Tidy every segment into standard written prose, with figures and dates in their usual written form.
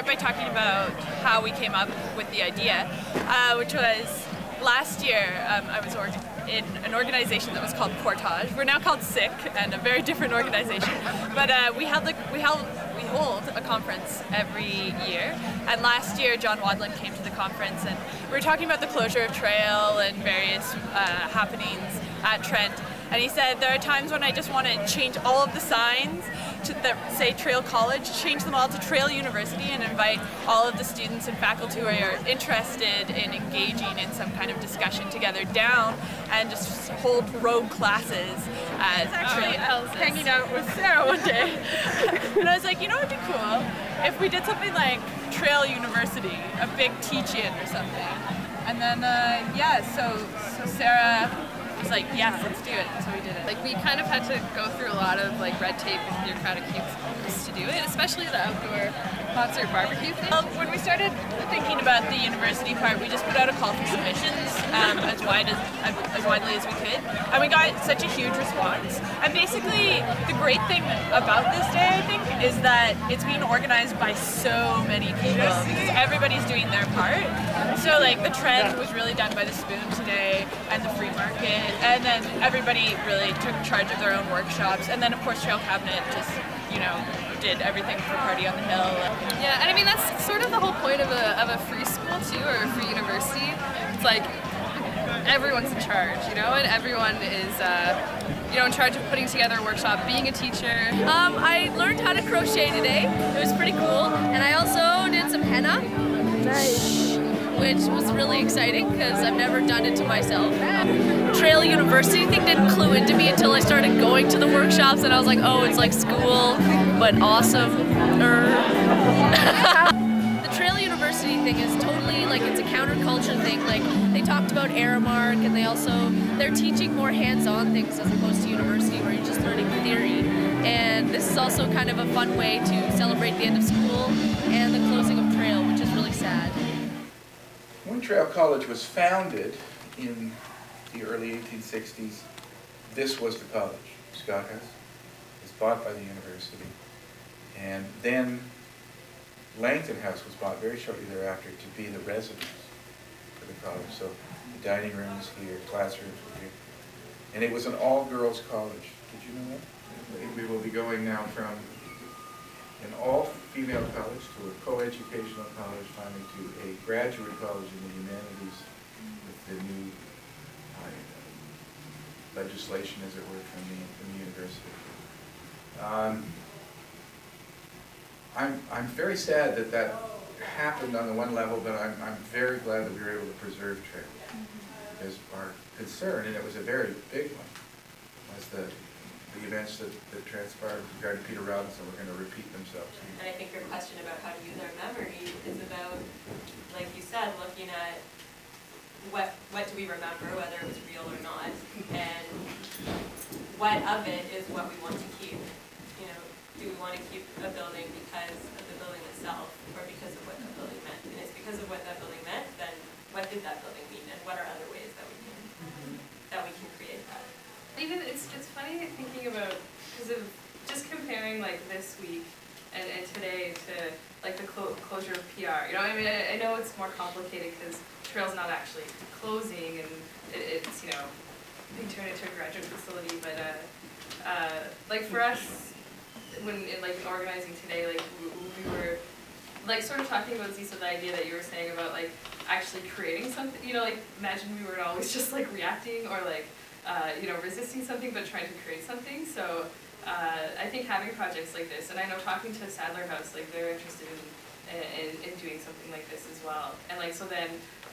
by talking about how we came up with the idea, which was last year I was in an organization that was called Portage. We're now called SICK, and a very different organization. But we hold a conference every year, and last year John Wadlin came to the conference, and we were talking about the closure of Traill and various happenings at Trent. And he said, there are times when I just want to change all of the signs that say Traill College, change them all to Traill University, and invite all of the students and faculty who are interested in engaging in some kind of discussion together down and just hold rogue classes at Traill. I was hanging out with Sarah one day, and I was like, you know what would be cool? If we did something like Traill University, a big teach-in or something. And then, yeah, so Sarah was like, yes, let's do it. So we did it. Like, we kind of had to go through a lot of like red tape and bureaucratic hoops to do it, especially the outdoor concert barbecue thing. When we started thinking about the university part, we just put out a call for submissions as widely as we could, and we got such a huge response. And basically, the great thing about this day, I think, is that it's being organized by so many people because everybody's doing their part. So like the trend was really done by the Spoon today and the Free Market, and then everybody really took charge of their own workshops, and then of course Traill Cabinet just, you know, did everything for Party on the Hill. Yeah, and I mean that's sort of the whole point of a free school too, or a free university. It's like everyone's in charge, you know, and everyone is you know, in charge of putting together a workshop, being a teacher. I learned how to crochet today. It was pretty cool, and I also did some henna. Nice. Which was really exciting because I've never done it to myself. Traill University thing didn't clue into me until I started going to the workshops, and I was like, oh, it's like school, but awesome. The Traill University thing is totally like, it's a counterculture thing. Like, they talked about Aramark, and they're teaching more hands-on things as opposed to university where you're just learning theory. And this is also kind of a fun way to celebrate the end of school and the closing of Traill, which is really sad. When Traill College was founded in the early 1860s, this was the college, Scott House. It was bought by the university. And then Langton House was bought very shortly thereafter to be the residence for the college. So the dining room was here, classrooms were here. And it was an all-girls college. Did you know that? We will be going now from an all-female college to a co-educational college, finally to a graduate college in the humanities with the new legislation, as it were, from the university. I'm very sad that that happened on the one level, but I'm very glad that we were able to preserve Traill. Because our concern, and it was a very big one, was the events that transpired regarding Peter Robinson were going to repeat themselves. And I think your question about how to use our memory is about, like you said, looking at what do we remember, whether it was real or not, and what of it is what we want to keep. You know, do we want to keep a building because of the building itself, or because of what that building meant? And it's because of what that building meant, then what did that building mean, and what are other ways that we can create that? Even it's funny thinking about, because of just comparing like this week and today to like the closure of PR. You know, I mean, I know it's more complicated because Traill's not actually closing, and it's, you know, being turned into a graduate facility. But like for us, when like organizing today, like we were like sort of talking about Zisa, the idea that you were saying about like actually creating something. You know, like imagine we weren't always just like reacting or like you know, resisting something, but trying to create something. So I think having projects like this, and I know talking to Sadler House, like they're interested in doing something like this as well. And like, so then,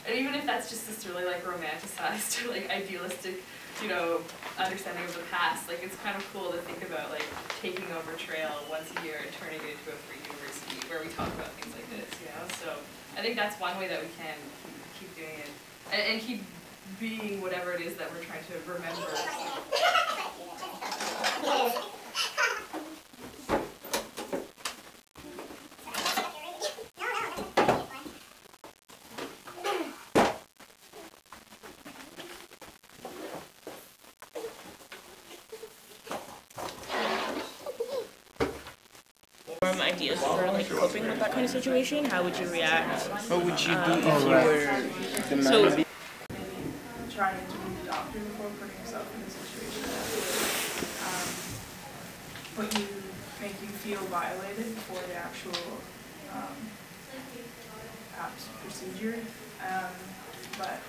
and even if that's just this really like romanticized or like idealistic, you know, understanding of the past, like it's kind of cool to think about like taking over Traill once a year and turning it into a free university where we talk about things like this, you know? So I think that's one way that we can keep doing it and keep being whatever it is that we're trying to remember. ideas for like coping with that kind of situation? How would you react? What would you do if you were the man? Maybe trying to be the doctor before putting yourself in a situation that would make you feel violated before the actual perhaps procedure. But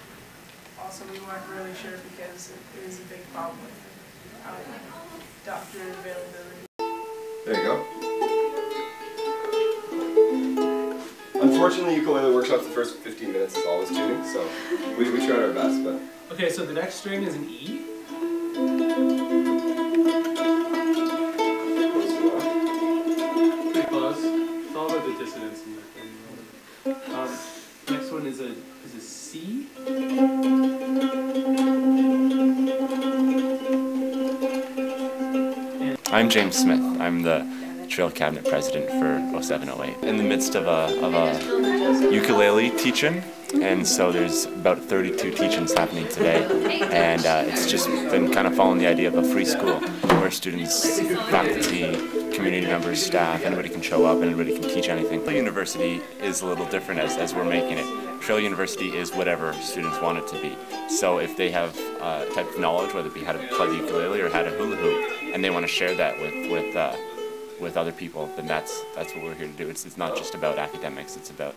also we weren't really sure because it is a big problem with doctor availability. There you go. Unfortunately, ukulele workshops, the first 15 minutes is always tuning, so we tried our best, but... Okay, so the next string is an E. Pretty close. It's all about the dissonance in that thing. Next one is a C. I'm James Smith. I'm the Traill Cabinet President for 0708. In the midst of a ukulele teach-in, and so there's about 32 teach-ins happening today, and it's just been kind of following the idea of a free school where students, faculty, community members, staff, anybody can show up and anybody can teach anything. The university is a little different as we're making it. Traill University is whatever students want it to be. So if they have a type of knowledge, whether it be how to play the ukulele or how to hula hoop, and they want to share that with other people, then that's what we're here to do. It's not just about academics, it's about